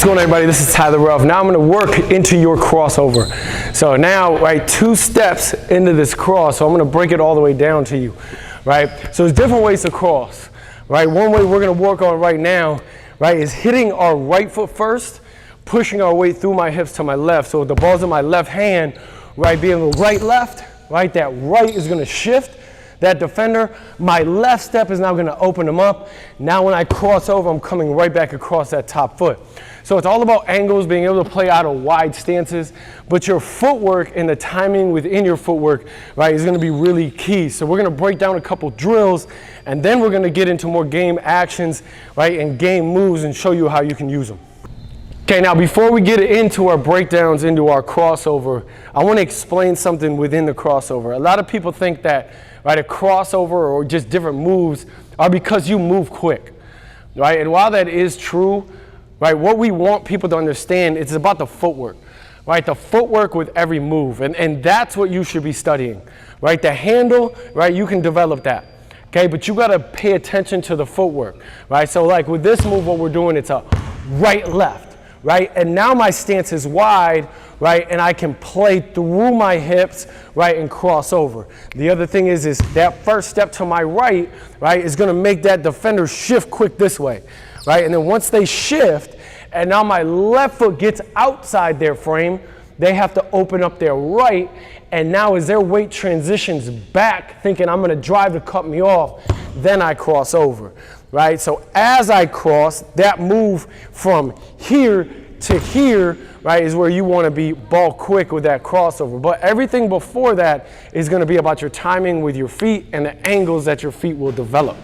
What's going on, everybody? This is Relph. Now I'm going to work into your crossover. So now, right, 2 steps into this cross. So I'm going to break it all the way down to you, right? So there's different ways to cross, right? One way we're going to work on right now, right, is hitting our right foot first, pushing our way through my hips to my left. So the ball's in my left hand, right, being right, left, right, that right is going to shift that defender. My left step is now going to open them up. Now when I cross over, I'm coming right back across that top foot. So it's all about angles, being able to play out of wide stances, but your footwork and the timing within your footwork, right, is going to be really key. So we're going to break down a couple drills, and then we're going to get into more game actions, right, and game moves and show you how you can use them. Okay, now before we get into our breakdowns into our crossover, I want to explain something within the crossover. A lot of people think that, right, a crossover or just different moves are because you move quick, right? And while that is true, right, what we want people to understand is about the footwork, right? The footwork with every move, and that's what you should be studying, right? The handle, right, you can develop that, okay? But you got to pay attention to the footwork, right? So like with this move, what we're doing, it's a right, left, right? And now my stance is wide, right? And I can play through my hips, right, and cross over. The other thing is that first step to my right, is going to make that defender shift quick this way, right? And then once they shift, and now my left foot gets outside their frame, they have to open up their right, and now as their weight transitions back, thinking I'm going to drive to cut me off, then I cross over, right? So as I cross, that move from here to here, right, is where you want to be ball quick with that crossover. But everything before that is going to be about your timing with your feet and the angles that your feet will develop.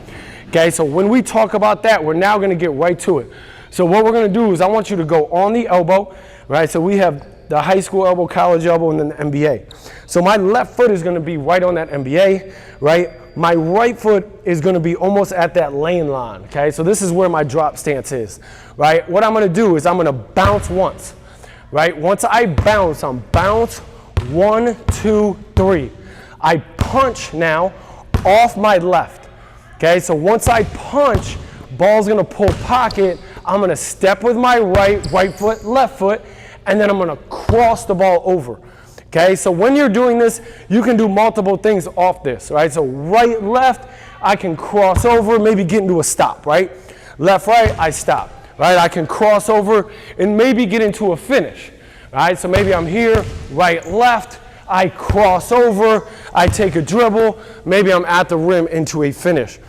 Okay, so when we talk about that, we're now going to get right to it. So what we're going to do is I want you to go on the elbow, right? So we have the high school elbow, college elbow, and then the NBA. So my left foot is going to be right on that NBA, right? My right foot is going to be almost at that lane line, okay? So this is where my drop stance is, right? What I'm going to do is I'm going to bounce once, right? Once I bounce, I'm bounce, 1, 2, 3. I punch now off my left, okay? So once I punch, ball's going to pull pocket. I'm going to step with my right foot, left foot, and then I'm going to cross the ball over. Okay, so when you're doing this, you can do multiple things off this, right? So right, left, I can cross over, maybe get into a stop, right? Left, right, I stop, right? I can cross over and maybe get into a finish, right? So maybe I'm here, right, left, I cross over, I take a dribble, maybe I'm at the rim into a finish,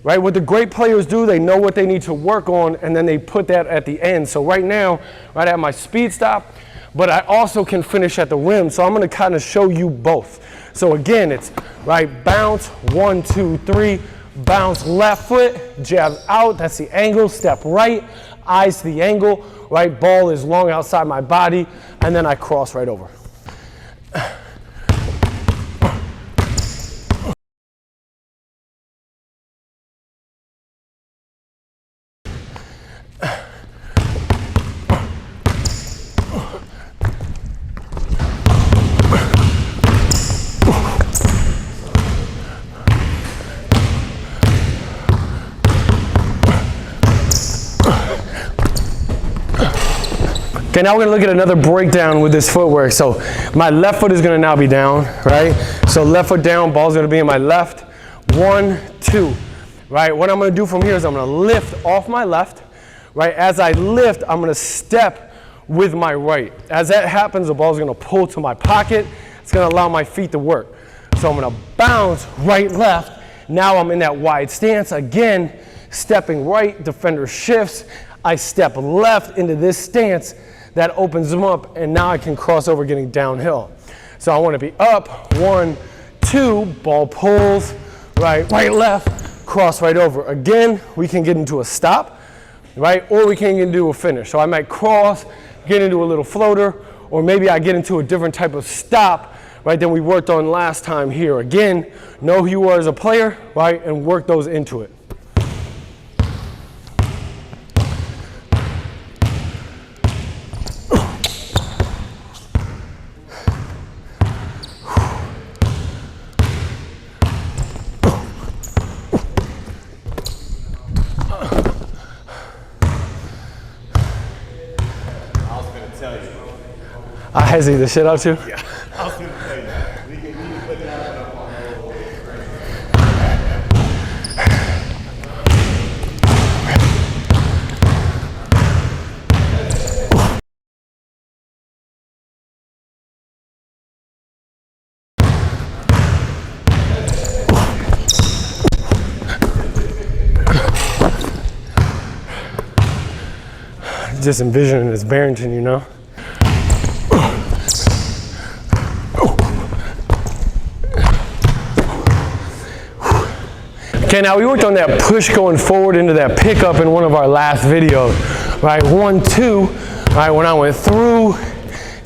right? What the great players do, they know what they need to work on, and then they put that at the end. So right now, right at my speed stop, but I also can finish at the rim, so I'm going to kind of show you both. So again, it's right, bounce, 1, 2, 3, bounce left foot, jab out, that's the angle, step right, eyes to the angle, right, ball is long outside my body, and then I cross right over. Okay, now we're gonna look at another breakdown with this footwork. So my left foot is gonna now be down, right? So left foot down, ball's gonna be in my left. 1, 2, right? What I'm gonna do from here is I'm gonna lift off my left, right? As I lift, I'm gonna step with my right. As that happens, the ball's gonna pull to my pocket. It's gonna allow my feet to work. So I'm gonna bounce right, left. Now I'm in that wide stance. Again, stepping right, defender shifts. I step left into this stance. That opens them up, and now I can cross over getting downhill. So I want to be up, 1, 2, ball pulls, right, left, cross right over. Again, we can get into a stop, right, or we can get into a finish. So I might cross, get into a little floater, or maybe I get into a different type of stop, right, than we worked on last time here. Again, know who you are as a player, right, and work those into it. hezzy the shit out too? Yeah, I was gonna say that. We can put that up on the little Just envisioning this Barrington, you know? Okay, now we worked on that push going forward into that pickup in one of our last videos, right? 1, 2, right? When I went through,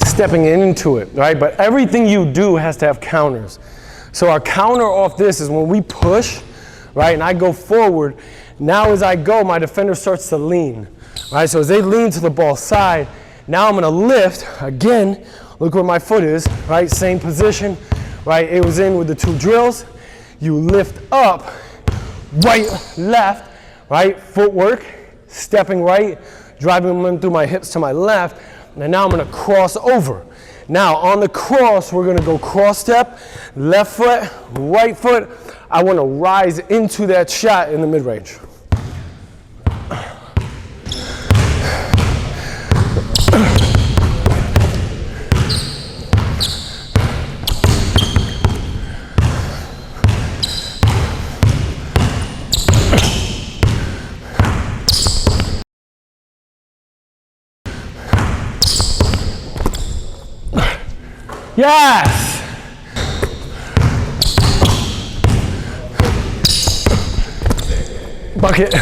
stepping into it, right? But everything you do has to have counters. So our counter off this is when we push, right? And I go forward. Now as I go, my defender starts to lean, right? So as they lean to the ball side, now I'm gonna lift, again, look where my foot is, right? Same position, right? It was in with the 2 drills. You lift up, right, left, right? Footwork, stepping right, driving them through my hips to my left, and now I'm gonna cross over. Now on the cross, we're gonna go cross step, left foot, right foot. I wanna rise into that shot in the mid-range. Yes! Bucket.